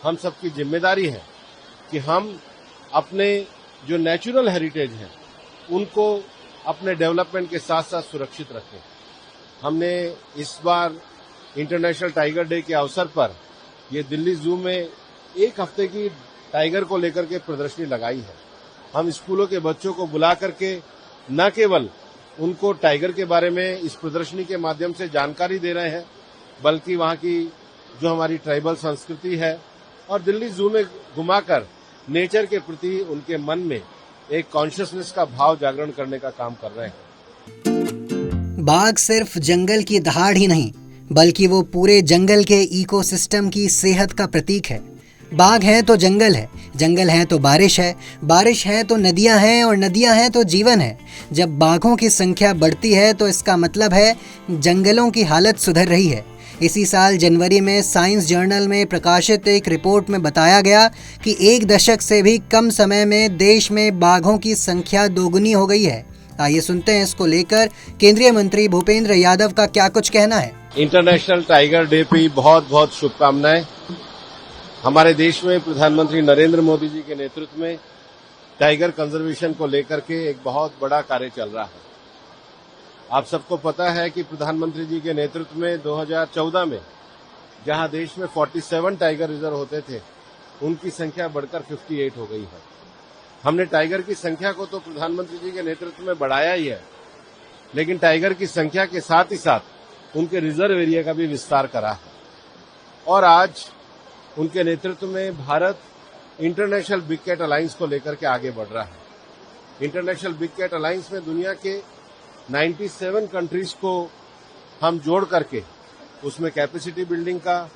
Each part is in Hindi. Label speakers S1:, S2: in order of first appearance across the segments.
S1: हम सबकी जिम्मेदारी है कि हम अपने जो नेचुरल हेरिटेज है उनको अपने डेवलपमेंट के साथ साथ सुरक्षित रखें। हमने इस बार इंटरनेशनल टाइगर डे के अवसर पर ये दिल्ली जू में एक हफ्ते की टाइगर को लेकर के प्रदर्शनी लगाई है। हम स्कूलों के बच्चों को बुला करके न केवल उनको टाइगर के बारे में इस प्रदर्शनी के माध्यम से जानकारी दे रहे हैं, बल्कि वहाँ की जो हमारी ट्राइबल संस्कृति है और दिल्ली जू में घुमाकर नेचर के प्रति उनके मन में एक कॉन्शियसनेस का भाव जागरण करने का काम कर रहे हैं।
S2: बाघ सिर्फ जंगल की दहाड़ ही नहीं, बल्कि वो पूरे जंगल के इकोसिस्टम की सेहत का प्रतीक है। बाघ है तो जंगल है, जंगल है तो बारिश है, बारिश है तो नदियां हैं और नदियां हैं तो जीवन है। जब बाघों की संख्या बढ़ती है तो इसका मतलब है जंगलों की हालत सुधर रही है। इसी साल जनवरी में साइंस जर्नल में प्रकाशित एक रिपोर्ट में बताया गया कि 1 दशक से भी कम समय में देश में बाघों की संख्या दोगुनी हो गई है। आइए सुनते हैं इसको लेकर केंद्रीय मंत्री भूपेंद्र यादव का क्या कुछ कहना है।
S1: इंटरनेशनल टाइगर डे पे बहुत बहुत शुभकामनाएं। हमारे देश में प्रधानमंत्री नरेंद्र मोदी जी के नेतृत्व में टाइगर कंजर्वेशन को लेकर के एक बहुत बड़ा कार्य चल रहा है। आप सबको पता है कि प्रधानमंत्री जी के नेतृत्व में 2014 में जहां देश में 47 टाइगर रिजर्व होते थे, उनकी संख्या बढ़कर 58 हो गई है। हमने टाइगर की संख्या को तो प्रधानमंत्री जी के नेतृत्व में बढ़ाया ही है, लेकिन टाइगर की संख्या के साथ ही साथ उनके रिजर्व एरिया का भी विस्तार करा है। और आज उनके नेतृत्व में Bharat international big cat alliance को लेकर के आगे बढ़ रहा है। इंटरनेशनल बिग कैट अलायंस में दुनिया के 97 कंट्रीज को हम जोड़ करके उसमें कैपेसिटी बिल्डिंग का,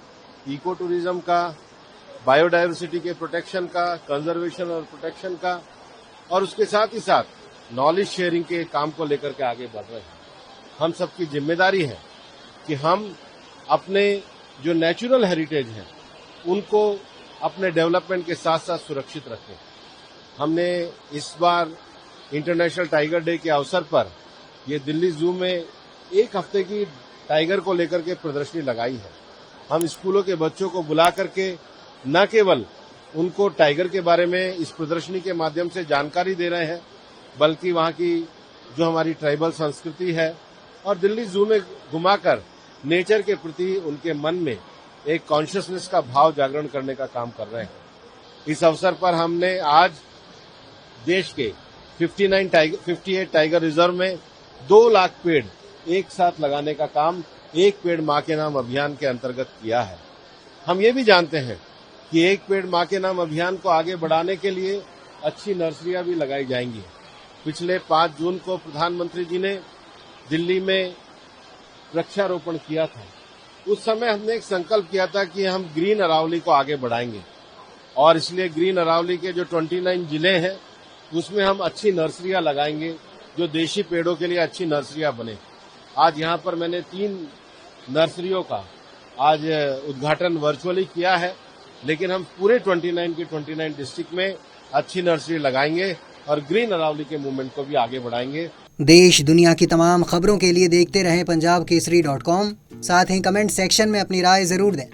S1: इको टूरिज्म का, बायोडायवर्सिटी के प्रोटेक्शन का, कंजर्वेशन और प्रोटेक्शन का और उसके साथ ही साथ नॉलेज शेयरिंग के काम को लेकर के आगे बढ़ रहे हैं। हम सबकी जिम्मेदारी है कि हम अपने जो नेचुरल हेरिटेज है उनको अपने डेवलपमेंट के साथ साथ सुरक्षित रखें। हमने इस बार इंटरनेशनल टाइगर डे के अवसर पर ये दिल्ली जू में एक हफ्ते की टाइगर को लेकर के प्रदर्शनी लगाई है। हम स्कूलों के बच्चों को बुला करके न केवल उनको टाइगर के बारे में इस प्रदर्शनी के माध्यम से जानकारी दे रहे हैं, बल्कि वहाँ की जो हमारी ट्राइबल संस्कृति है और दिल्ली जू में घुमाकर नेचर के प्रति उनके मन में एक कॉन्शियसनेस का भाव जागरण करने का काम कर रहे हैं। इस अवसर पर हमने आज देश के 58 टाइगर रिजर्व में 2 लाख पेड़ एक साथ लगाने का काम एक पेड़ माँ के नाम अभियान के अंतर्गत किया है। हम ये भी जानते हैं कि एक पेड़ माँ के नाम अभियान को आगे बढ़ाने के लिए अच्छी नर्सरियां भी लगाई जाएंगी। पिछले 5 जून को प्रधानमंत्री जी ने दिल्ली में वृक्षारोपण किया था। उस समय हमने एक संकल्प किया था कि हम ग्रीन अरावली को आगे बढ़ाएंगे और इसलिए ग्रीन अरावली के जो 29 जिले हैं उसमें हम अच्छी नर्सरियां लगाएंगे जो देशी पेड़ों के लिए अच्छी नर्सरियां बने। आज यहाँ पर मैंने 3 नर्सरियों का आज उद्घाटन वर्चुअली किया है, लेकिन हम पूरे 29 के 29 डिस्ट्रिक्ट में अच्छी नर्सरी लगाएंगे और ग्रीन अरावली के मूवमेंट को भी आगे बढ़ाएंगे।
S2: देश दुनिया की तमाम खबरों के लिए देखते रहें punjabkesari.com। साथ ही कमेंट सेक्शन में अपनी राय जरूर दें।